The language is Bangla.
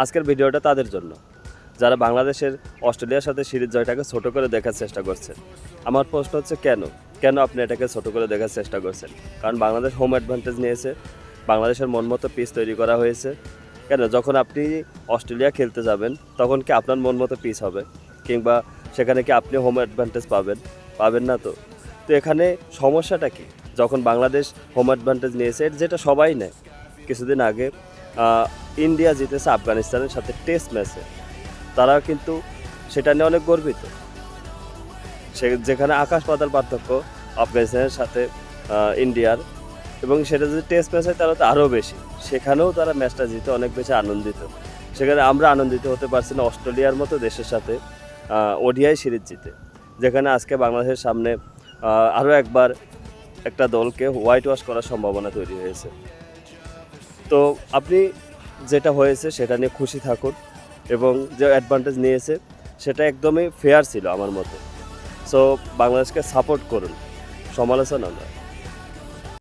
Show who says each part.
Speaker 1: আজকের ভিডিওটা তাদের জন্য যারা বাংলাদেশের অস্ট্রেলিয়ার সাথে সিরিজ জয়টাকে ছোট করে দেখার চেষ্টা করছেন। আমার প্রশ্ন হচ্ছে কেন আপনি এটাকে ছোট করে দেখার চেষ্টা করছেন? কারণ বাংলাদেশ হোম অ্যাডভান্টেজ নিয়েছে, বাংলাদেশের মন মতো পিচ তৈরি করা হয়েছে। কেন যখন আপনি অস্ট্রেলিয়া খেলতে যাবেন তখন কি আপনার মন মতো পিচ হবে, কিংবা সেখানে কি আপনি হোম অ্যাডভান্টেজ পাবেন না? তো এখানে সমস্যাটা কি? যখন বাংলাদেশ হোম অ্যাডভান্টেজ নিয়েছে, যেটা সবাই নেয়, কিছুদিন আগে ইন্ডিয়া জিতেছে আফগানিস্তানের সাথে টেস্ট ম্যাচে, তারা কিন্তু সেটা নিয়ে অনেক গর্বিত। যেখানে আকাশ পাতাল পার্থক্য আফগানিস্তানের সাথে ইন্ডিয়ার, এবং সেটা যদি টেস্ট ম্যাচ হয় তাহলে তো আরও বেশি। সেখানেও তারা ম্যাচটা জিতে অনেক বেশি আনন্দিত। সেখানে আমরা আনন্দিত হতে পারছি না অস্ট্রেলিয়ার মতো দেশের সাথে ওডিআই সিরিজ জিতে, যেখানে আজকে বাংলাদেশের সামনে আরও একবার একটা দলকে হোয়াইট ওয়াশ করার সম্ভাবনা তৈরি হয়েছে। তো আপনি যেটা হয়েছে সেটা নিয়ে খুশি থাকুন, এবং যে অ্যাডভান্টেজ নিয়েছে সেটা একদমই ফেয়ার ছিল আমার মতো। সো বাংলাদেশকে সাপোর্ট করুন, সমালোচনা নয়।